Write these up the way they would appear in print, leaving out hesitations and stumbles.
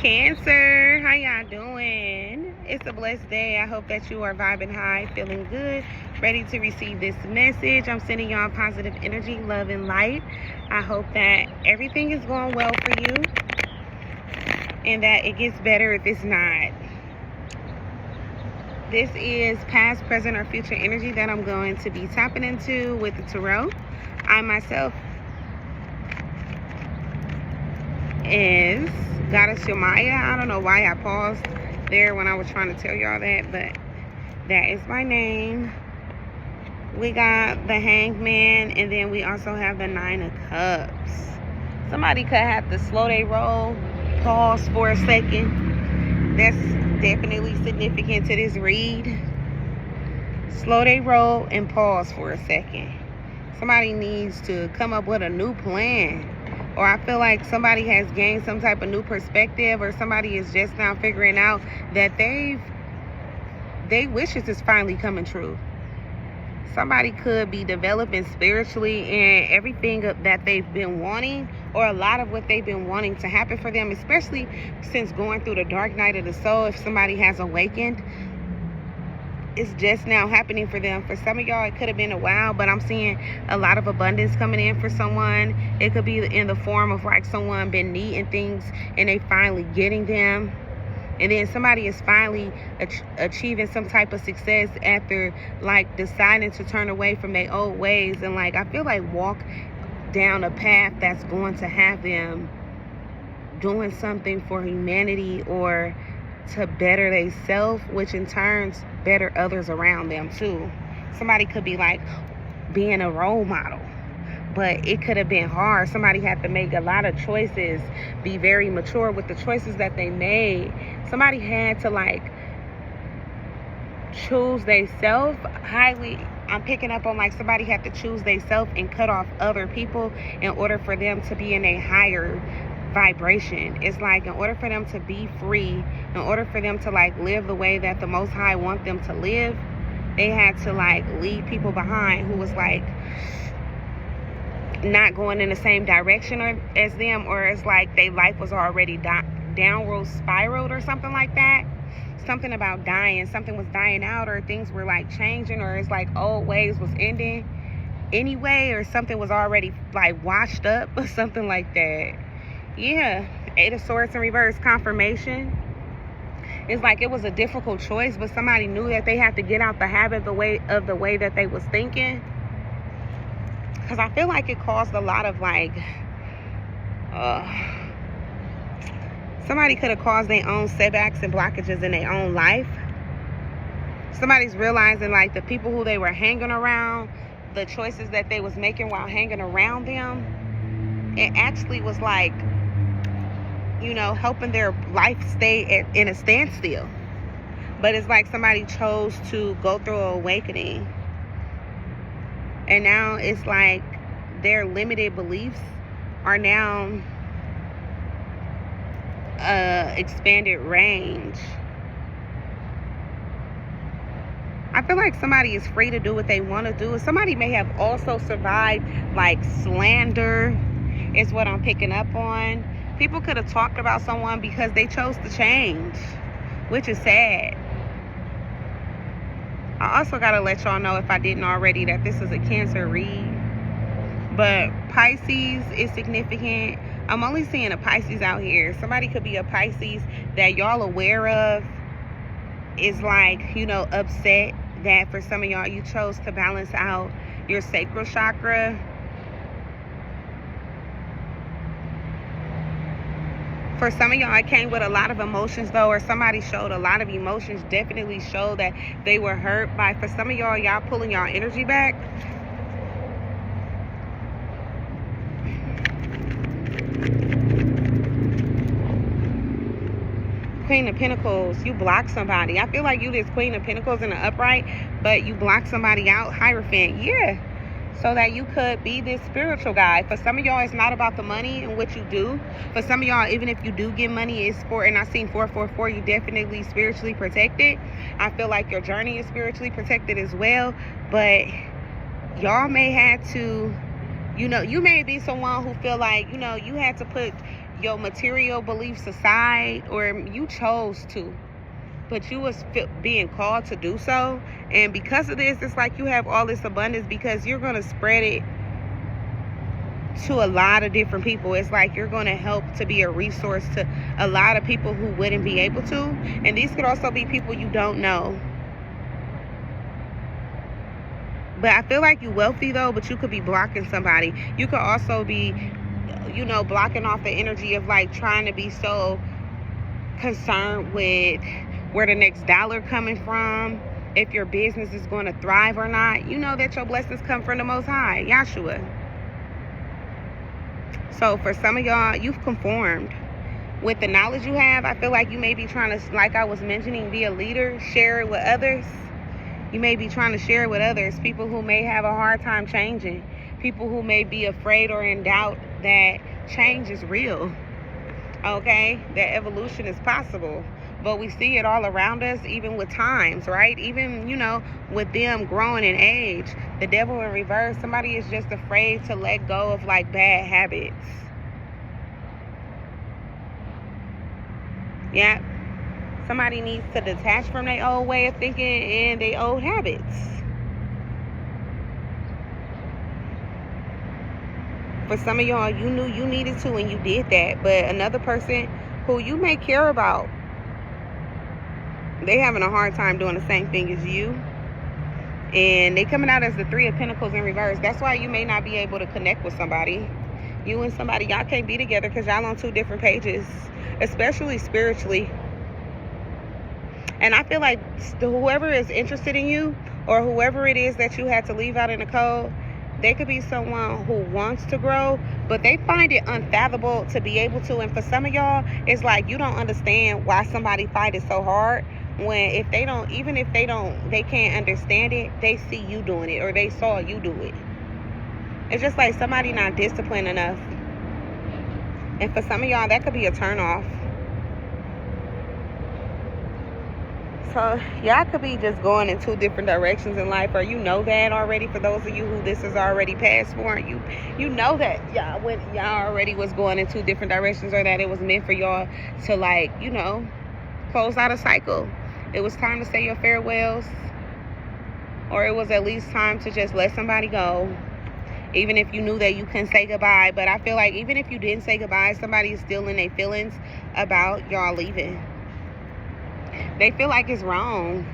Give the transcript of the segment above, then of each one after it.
Cancer, how y'all doing? It's a blessed day. I hope that you are vibing high, feeling good, ready to receive this message. I'm sending y'all positive energy, love, and light. I hope that everything is going well for you and that it gets better if it's not. This is past, present, or future energy that I'm going to be tapping into with the tarot. I myself is Goddess Yamaya. I don't know why I paused there when I was trying to tell y'all that, but that is my name. We got the Hangman, and then we also have the Nine of Cups. Somebody could have to slow their roll, pause for a second. That's definitely significant to this read. Slow their roll and pause for a second. Somebody needs to come up with a new plan. Or I feel like somebody has gained some type of new perspective, or somebody is just now figuring out that they wishes is finally coming true. Somebody could be developing spiritually and everything that they've been wanting, or a lot of what they've been wanting to happen for them, especially since going through the dark night of the soul. If somebody has awakened, it's just now happening for them. For some of y'all, it could have been a while, but I'm seeing a lot of abundance coming in for someone. It could be in the form of like someone been needing things and they finally getting them. And then somebody is finally achieving some type of success after like deciding to turn away from their old ways and like, I feel like walk down a path that's going to have them doing something for humanity or to better themselves, which in turn better others around them too. Somebody could be like being a role model, but it could have been hard. Somebody had to make a lot of choices, be very mature with the choices that they made. Somebody had to like choose themselves highly. I'm picking up on like somebody had to choose themselves and cut off other people in order for them to be in a higher vibration. It's like in order for them to be free, in order for them to like live the way that the Most High want them to live, they had to like leave people behind who was like not going in the same direction as them, or it's like their life was already downward spiraled or something like that. Something about dying, something was dying out, or things were like changing, or it's like old ways was ending anyway, or something was already like washed up or something like that. Yeah, Eight of Swords in reverse, confirmation. It's like it was a difficult choice, but somebody knew that they had to get out the habit the way that they was thinking. Because I feel like it caused a lot of like, somebody could have caused their own setbacks and blockages in their own life. Somebody's realizing like the people who they were hanging around, the choices that they was making while hanging around them, it actually was like, you know, helping their life stay in a standstill. But it's like somebody chose to go through an awakening. And now it's like their limited beliefs are now expanded range. I feel like somebody is free to do what they want to do. Somebody may have also survived like slander is what I'm picking up on. People could have talked about someone because they chose to change, which is sad. I also got to let y'all know, if I didn't already, that this is a Cancer read. But Pisces is significant. I'm only seeing a Pisces out here. Somebody could be a Pisces that y'all aware of is like, you know, upset that for some of y'all, you chose to balance out your sacral chakra. For some of y'all, it came with a lot of emotions though, or somebody showed a lot of emotions, definitely showed that they were hurt by. For some of y'all, y'all pulling y'all energy back. Queen of Pentacles, you block somebody. I feel like you this Queen of Pentacles in the upright, but you block somebody out. Hierophant, yeah. So that you could be this spiritual guy. For some of y'all, it's not about the money and what you do. For some of y'all, even if you do get money, it's for, and I seen 444, you definitely spiritually protected. I feel like your journey is spiritually protected as well. But y'all may have to, you know, you may be someone who feel like, you know, you had to put your material beliefs aside, or you chose to, but you was being called to do so. And because of this, it's like you have all this abundance because you're going to spread it to a lot of different people. It's like you're going to help to be a resource to a lot of people who wouldn't be able to. And these could also be people you don't know. But I feel like you're wealthy though, but you could be blocking somebody. You could also be, you know, blocking off the energy of like trying to be so concerned with where the next dollar coming from, if your business is going to thrive or not. You know that your blessings come from the Most High, Yahshua. So for some of y'all, you've conformed. With the knowledge you have, I feel like you may be trying to, like I was mentioning, be a leader, share it with others. You may be trying to share it with others, people who may have a hard time changing, people who may be afraid or in doubt that change is real, okay? That evolution is possible. But we see it all around us, even with times, right? Even, you know, with them growing in age. The devil in reverse, somebody is just afraid to let go of, like, bad habits. Yeah. Somebody needs to detach from their old way of thinking and their old habits. For some of y'all, you knew you needed to and you did that. But another person who you may care about, they having a hard time doing the same thing as you. And they coming out as the Three of Pentacles in reverse. That's why you may not be able to connect with somebody. You and somebody, y'all can't be together because y'all on two different pages. Especially spiritually. And I feel like whoever is interested in you, or whoever it is that you had to leave out in the cold, they could be someone who wants to grow, but they find it unfathomable to be able to. And for some of y'all, it's like you don't understand why somebody find it so hard. When if they don't, even if they don't, they can't understand it, they see you doing it, or they saw you do it. It's just like somebody not disciplined enough. And for some of y'all, that could be a turnoff. So y'all could be just going in two different directions in life, or you know that already. For those of you who this is already past for, you know that y'all already was going in two different directions, or that it was meant for y'all to, like, you know, close out a cycle. It was time to say your farewells, or it was at least time to just let somebody go, even if you knew that you couldn't say goodbye. But I feel like even if you didn't say goodbye, somebody is still in their feelings about y'all leaving. They feel like it's wrong.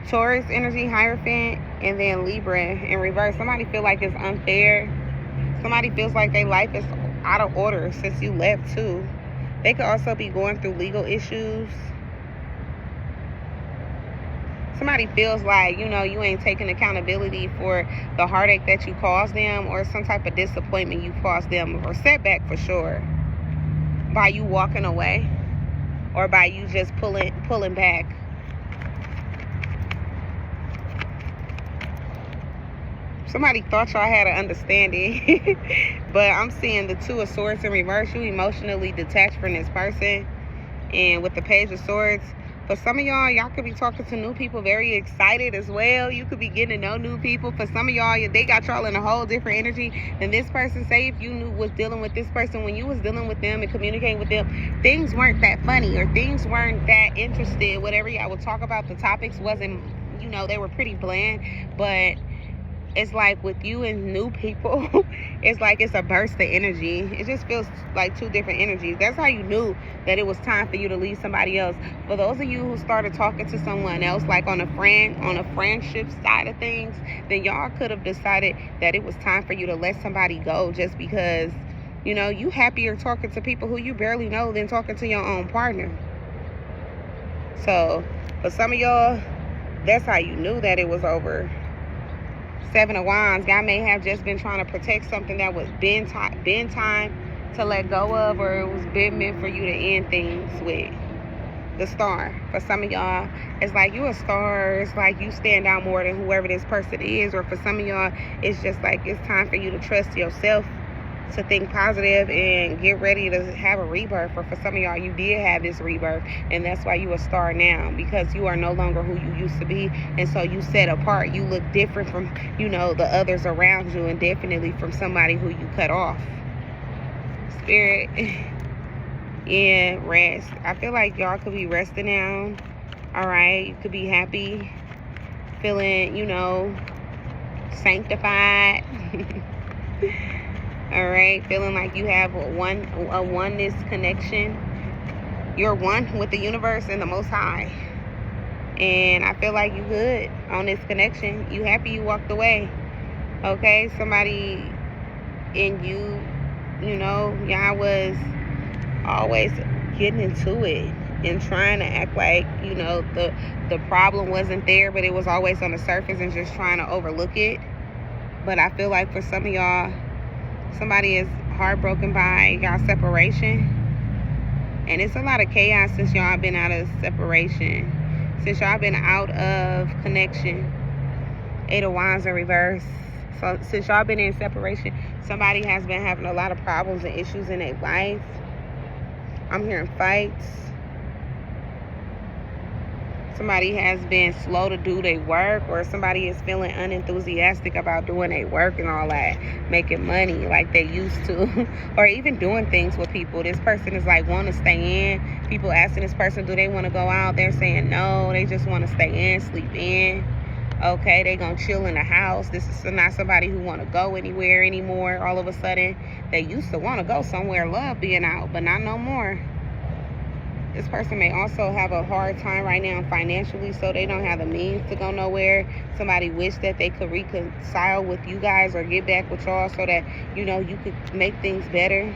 Taurus energy, Hierophant, and then Libra in reverse. Somebody feel like it's unfair. Somebody feels like their life is out of order since you left too. They could also be going through legal issues. Somebody feels like, you know, you ain't taking accountability for the heartache that you caused them, or some type of disappointment you caused them, or setback for sure, by you walking away, or by you just pulling back. Somebody thought y'all had an understanding, but I'm seeing the Two of Swords in reverse. You emotionally detached from this person. And with the Page of Swords, for some of y'all could be talking to new people, very excited as well. You could be getting to know new people. For some of y'all, they got y'all in a whole different energy than this person. Say if you was dealing with this person, when you was dealing with them and communicating with them, things weren't that funny, or things weren't that interested. Whatever y'all would talk about, the topics wasn't, you know, they were pretty bland. But it's like with you and new people, it's like it's a burst of energy. It just feels like two different energies. That's how you knew that it was time for you to leave somebody else. For those of you who started talking to someone else, like on a friendship side of things, then y'all could have decided that it was time for you to let somebody go, just because, you know, you happier talking to people who you barely know than talking to your own partner. So for some of y'all, that's how you knew that it was over. Seven of Wands, God may have just been trying to protect something that was been time to let go of, or it was been meant for you to end things with. The Star. For some of y'all, it's like you a star. It's like you stand out more than whoever this person is. Or for some of y'all, it's just like it's time for you to trust yourself, to think positive and get ready to have a rebirth. Or for some of y'all, you did have this rebirth, and that's why you a star now, because you are no longer who you used to be, and so you set apart. You look different from, you know, the others around you, and definitely from somebody who you cut off. Spirit, Yeah, rest. I feel like y'all could be resting now. All right, you could be happy, feeling, you know, sanctified. All right, feeling like you have a oneness connection. You're one with the universe and the Most High. And I feel like you good on this connection. You happy you walked away. Okay, somebody in you, you know, y'all was always getting into it and trying to act like, you know, the problem wasn't there, but it was always on the surface and just trying to overlook it. But I feel like for some of y'all, somebody is heartbroken by y'all separation. And it's a lot of chaos since y'all been out of separation. Since y'all been out of connection. 8 of Wands in reverse. So since y'all been in separation, somebody has been having a lot of problems and issues in their life. I'm hearing fights. Somebody has been slow to do their work, or somebody is feeling unenthusiastic about doing their work and all that, making money like they used to, or even doing things with people. This person is like want to stay in. People asking this person, do they want to go out? They're saying no, they just want to stay in, sleep in. Okay, they gonna chill in the house. This is not somebody who want to go anywhere anymore. All of a sudden, they used to want to go somewhere, love being out, but not no more. This person may also have a hard time right now financially, so they don't have the means to go nowhere. Somebody wish that they could reconcile with you guys or get back with y'all so that, you know, you could make things better.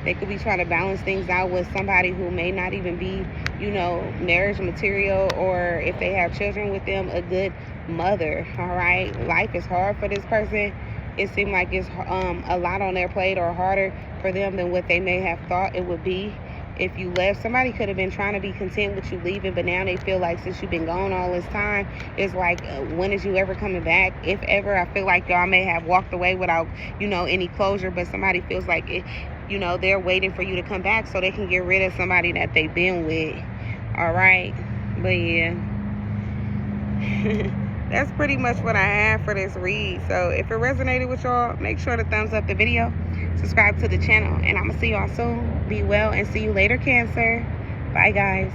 They could be trying to balance things out with somebody who may not even be, you know, marriage material, or if they have children with them, a good mother. All right, life is hard for this person. It seems like it's a lot on their plate, or harder for them than what they may have thought it would be. If you left, somebody could have been trying to be content with you leaving, but now they feel like since you've been gone all this time, it's like, when is you ever coming back? If ever. I feel like y'all may have walked away without, you know, any closure, but somebody feels like it, you know, they're waiting for you to come back so they can get rid of somebody that they've been with. All right, but yeah. That's pretty much what I have for this read. So if it resonated with y'all, make sure to thumbs up the video, subscribe to the channel, and I'm gonna see y'all soon. Be well and see you later, Cancer. Bye, guys.